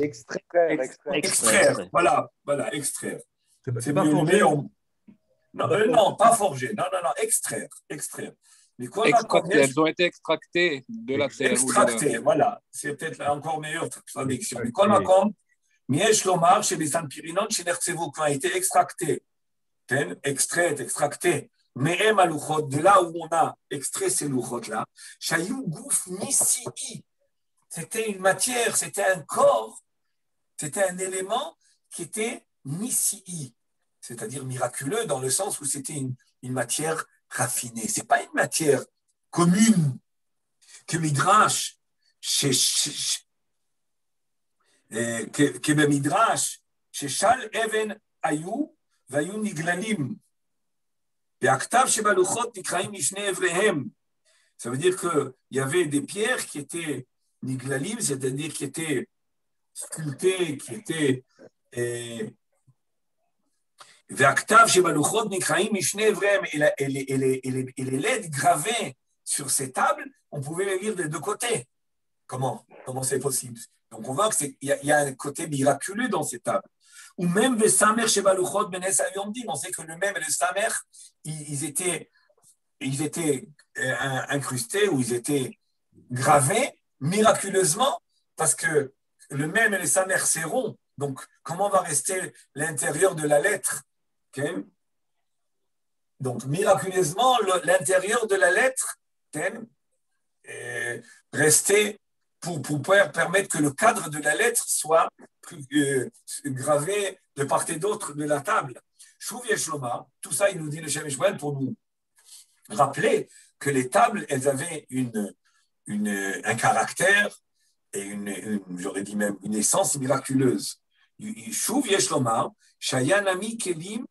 S1: Extraire. Voilà, extraire.
S2: C'est pas forgé.
S1: Non, pas forgé. Non, extraire. Mais quoi,
S6: elles ont été extractées de la terre.
S1: Extractées, voilà. C'est peut-être la encore meilleure traduction. Mais quoi, Macom, Miesh Lomar, chez les Sanpirinon, chez Nertzevu, qui ont été extractées, extractées, mais Malouchot, de là où on a extrait ces louchot-là, Shayou Gouf Nisi'i, c'était une matière, c'était un corps, c'était un élément qui était Nisi'i, c'est-à-dire miraculeux dans le sens où c'était une matière raffinée. Ce n'est pas une matière commune que Midrash, que Midrash, chez Shal Even Ayou, Vayou Niglalim. Ça veut dire qu'il y avait des pierres qui étaient niglalim, c'est-à-dire qui étaient sculptés, qui étaient והכתב שבלוחות נקראים משני עבריהם, et les lettres gravées sur ces tables, on pouvait les lire des deux côtés. Comment c'est possible? Donc on voit qu'il y a un côté miraculeux dans ces tables. Ou même les samer chez Baluchot Benes Ayomdim, on sait que le même et le samer, ils étaient incrustés ou ils étaient gravés miraculeusement parce que le même et le samer c'est rond. Donc comment va rester l'intérieur de la lettre? Okay? Donc miraculeusement l'intérieur de la lettre restait pour pouvoir permettre que le cadre de la lettre soit gravé de part et d'autre de la table. Chouv Yeshloma, tout ça, il nous dit le Shem Ishmael pour nous rappeler que les tables, elles avaient un caractère et j'aurais dit même une essence miraculeuse. Chouv Yeshloma, Shaya Nami Kelim,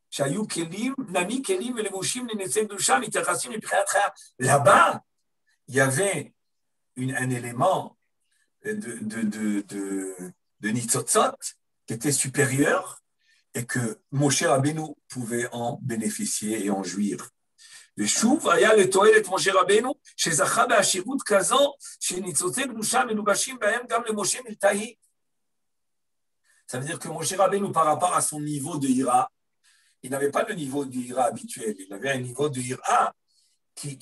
S1: Shayu Kelim, Nami Kelim, Levushim, Nenetzem Dusham, Iterasim, là-bas, il y avait un élément de Nitzotzot qui était supérieur et que Moshe Rabbeinu pouvait en bénéficier et en jouir. ושוב היה לתועלת משה רבנו שזכה בעשירות כזו שניצוצי קדושה מלובשים בהם גם למשה מלתאי. Ça veut dire que Moshe Rabbeinu par rapport à son niveau de Hira, il n'avait pas le niveau de Hira habituel, il avait un niveau de Hira qui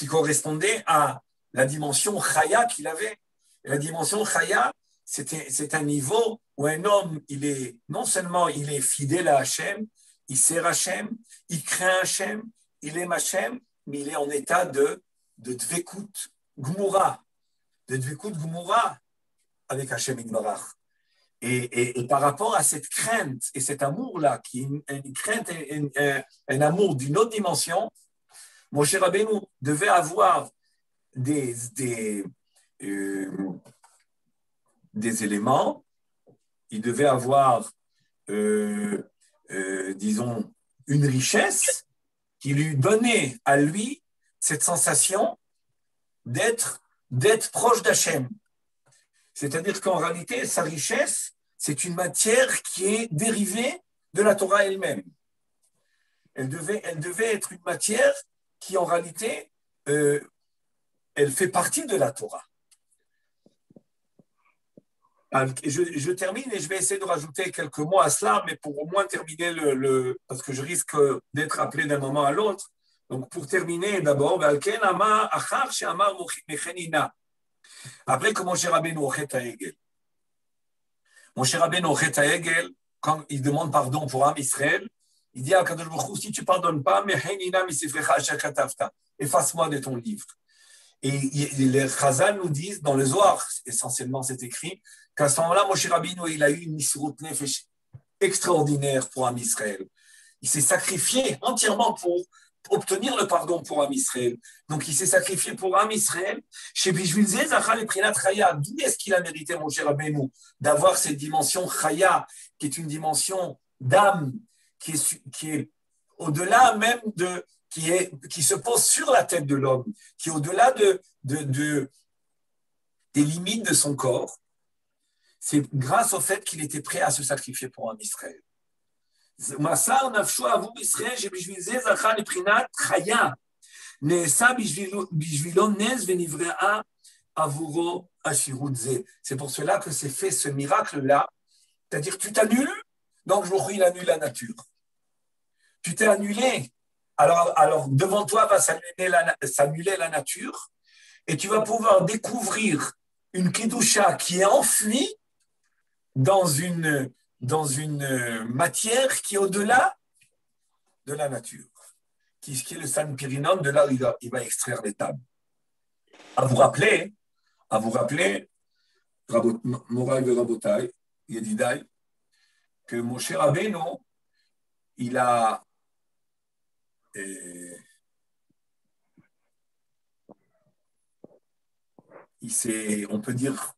S1: correspondait à la dimension Chaya qu'il avait. Et la dimension Chaya, c'est un niveau où un homme, non seulement il est fidèle à Hachem, il sert Hachem, il craint Hachem, il aime Hachem, mais il est en état de dvekut gmura, avec Hachem Yitbarach. Et par rapport à cette crainte et cet amour-là, qui est une crainte et un amour d'une autre dimension, Moshe Rabbeinu devait avoir des éléments, il devait avoir, disons, une richesse qui lui donnait à lui cette sensation d'être proche d'Hachem. C'est-à-dire qu'en réalité, sa richesse, c'est une matière qui est dérivée de la Torah elle-même. Elle devait être une matière qui, en réalité, elle fait partie de la Torah. Je termine et je vais essayer de rajouter quelques mots à cela, mais pour au moins terminer parce que je risque d'être appelé d'un moment à l'autre. Donc, pour terminer, d'abord, après que Moshe Rabbeinu ochet ha'egel. Moshe Rabbeinu ochet ha'egel, quand il demande pardon pour Am Israël, il dit à Kadosh Baruch Hu, si tu ne pardonnes pas, efface-moi de ton livre. Et les Chazal nous disent, dans le Zohar, essentiellement c'est écrit, qu'à ce moment-là, Moshe Rabbeinu, il a eu une misrut nefesh extraordinaire pour Am Israël. Il s'est sacrifié entièrement pour obtenir le pardon pour Am Israël. Donc il s'est sacrifié pour Am Israël. D'où est-ce qu'il a mérité, Moshe Rabbeinu, d'avoir cette dimension chaya, qui est une dimension d'âme, qui est au-delà même qui se pose sur la tête de l'homme, qui est au-delà des limites de son corps. C'est grâce au fait qu'il était prêt à se sacrifier pour Am Israël. מסר נפשו עבור ישראל שבשביל זה זכה לבחינת חיה, נעשה בשבילו נס ונבראה עבורו עשירות זה. C'est pour cela que c'est fait ce miracle-là, c'est-à-dire tu t'annules, donc il annule la nature. Tu t'es annulé, alors devant toi va s'annuler la nature, et tu vas pouvoir découvrir une Kedusha qui est enfuie dans une matière qui est au-delà de la nature, qui est le Sanpirinon, de là où il va extraire les tables. À vous rappeler, Moraï et Rabotai, Yedidaï, que Moshe Rabbeinu, il a on peut dire,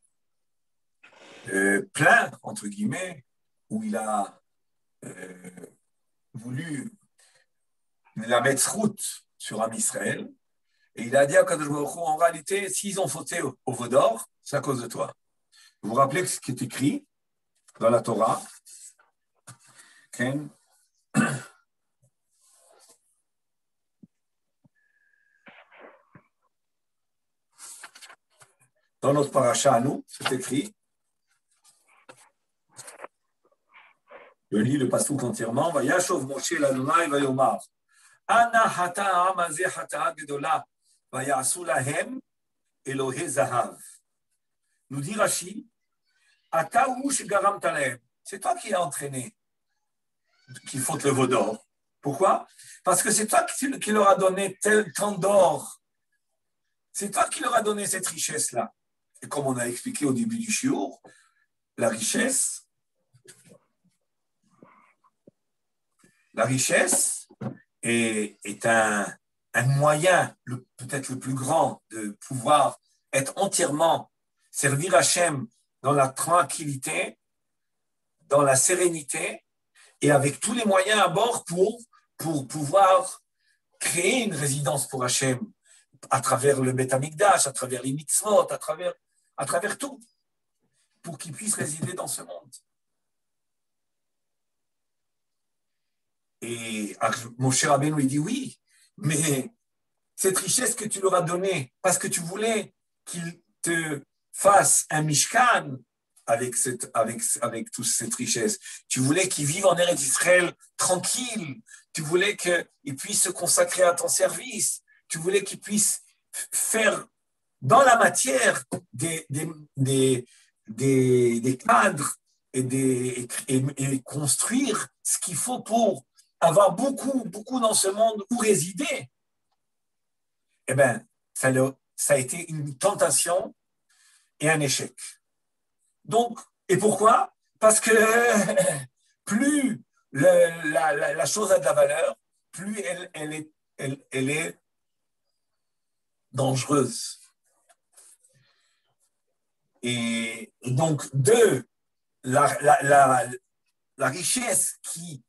S1: plein, entre guillemets, où il a voulu la mettre route sur Am Israël, Et il a dit à Kadosh Baruch Hu, en réalité, s'ils ont fauté au veau d'or, c'est à cause de toi. Vous vous rappelez ce qui est écrit dans la Torah? Ken? Dans notre paracha à nous, c'est écrit. Je lis le passouk entièrement. Vayashov Moshe l'Adonai vayomar. Ana hata ha'am hazeh hata'a gedola vayasu lahem Elohei zahav. Nous dit Rashi, Ata hu shegaramta lahem. C'est toi qui as entraîné qu'il faut le veau d'or. Pourquoi? Parce que c'est toi qui leur a donné tant d'or. C'est toi qui leur a donné cette richesse-là. Et comme on a expliqué au début du shiur, la richesse est un moyen, peut-être le plus grand, de pouvoir être entièrement, servir Hachem dans la tranquillité, dans la sérénité, et avec tous les moyens à bord pour pouvoir créer une résidence pour Hachem, à travers le Beth Amikdash, à travers les mitzvot, à travers tout, pour qu'il puisse résider dans ce monde. Et Moshe Rabbeinu lui dit oui, mais cette richesse que tu leur as donnée, parce que tu voulais qu'ils te fassent un Mishkan avec toute cette richesse, tu voulais qu'ils vivent en Eretz Israël tranquille, tu voulais qu'ils puissent se consacrer à ton service, tu voulais qu'ils puissent faire dans la matière des cadres et construire ce qu'il faut pour avoir beaucoup dans ce monde où résider. Eh bien, ça a été une tentation et un échec. Donc, et pourquoi? Parce que plus la chose a de la valeur, plus elle est dangereuse. Et donc, la richesse qui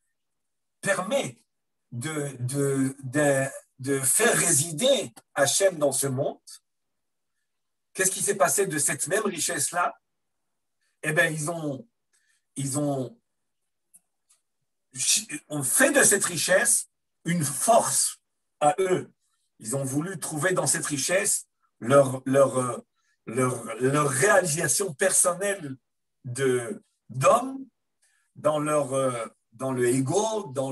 S1: permet de faire résider Hachem dans ce monde, qu'est-ce qui s'est passé de cette même richesse-là? Eh bien, ils ont fait de cette richesse une force à eux. Ils ont voulu trouver dans cette richesse leur réalisation personnelle d'homme, dans le ego, dans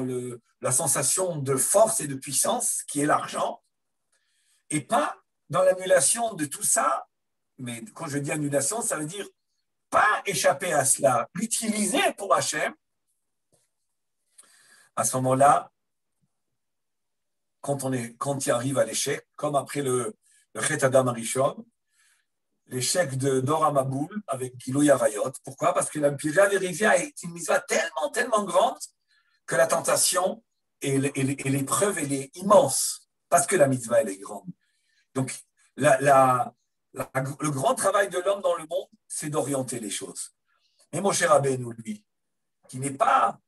S1: la sensation de force et de puissance qui est l'argent, et pas dans l'annulation de tout ça. Mais quand je dis annulation, ça veut dire pas échapper à cela, l'utiliser pour Hachem. À ce moment-là, quand il arrive à l'échec, comme après le Chet Adam Arishon, l'échec d'Ora Maboul avec Gilou Yarayot. Pourquoi? Parce que la Pira Verivia est une mitzvah tellement grande que la tentation et l'épreuve, elle est immense, parce que la mitzvah, elle est grande. Donc, le grand travail de l'homme dans le monde, c'est d'orienter les choses. Mais Moshe Rabbeinu, lui, qui n'est pas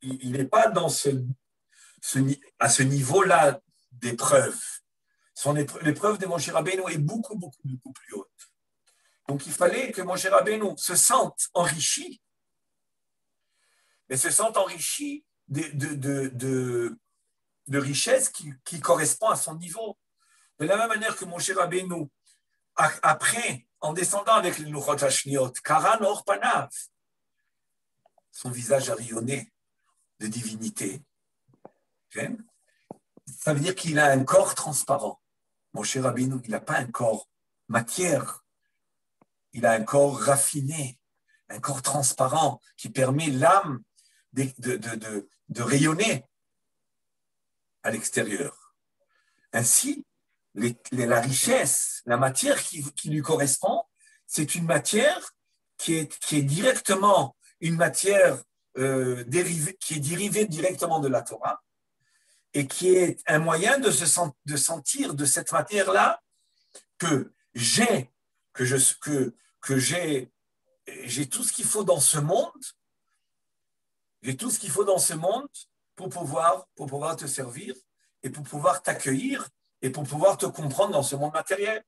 S1: il n'est pas à ce niveau-là d'épreuve. L'épreuve de Moshe Rabbeinu est beaucoup plus haute. Donc, il fallait que Moshe Rabbeinu se sente enrichi, mais se sente enrichi de richesse qui correspond à son niveau. De la même manière que Moshe Rabbeinu, après, en descendant avec les Luchot Hashniot, Karan Or Panav, son visage a rayonné de divinité. Ça veut dire qu'il a un corps transparent. Moshe Rabbeinu, il n'a pas un corps matière, il a un corps raffiné, un corps transparent qui permet l'âme de rayonner à l'extérieur. Ainsi, la richesse, la matière qui lui correspond, c'est une matière qui est directement une matière qui est dérivée directement de la Torah et qui est un moyen de sentir de cette matière-là que j'ai tout ce qu'il faut dans ce monde, pour pouvoir te servir et pour pouvoir t'accueillir et pour pouvoir te comprendre dans ce monde matériel.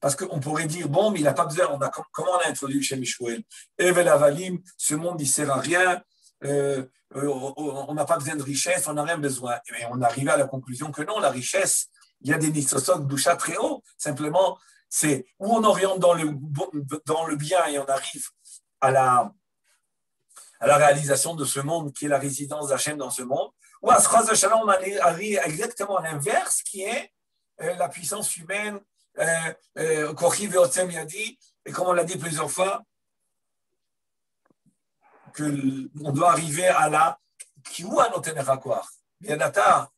S1: Parce qu'on pourrait dire, bon, mais il n'a pas besoin, comment on a introduit chez Mishouel? Evel Avalim, ce monde, il ne sert à rien, on n'a pas besoin de richesse, on n'a rien besoin. Et on arrive à la conclusion que non, la richesse, il y a des nisosok doucha très haut. Simplement, c'est où on oriente dans le bien et on arrive à la réalisation de ce monde qui est la résidence d'Hachem dans ce monde, ou à Sras de Shalom, on arrive exactement à l'inverse qui est la puissance humaine, Kochi Veotsem Yadi, et comme on l'a dit plusieurs fois, qu'on doit arriver à la Kiwa Noten Rakor. Bienata,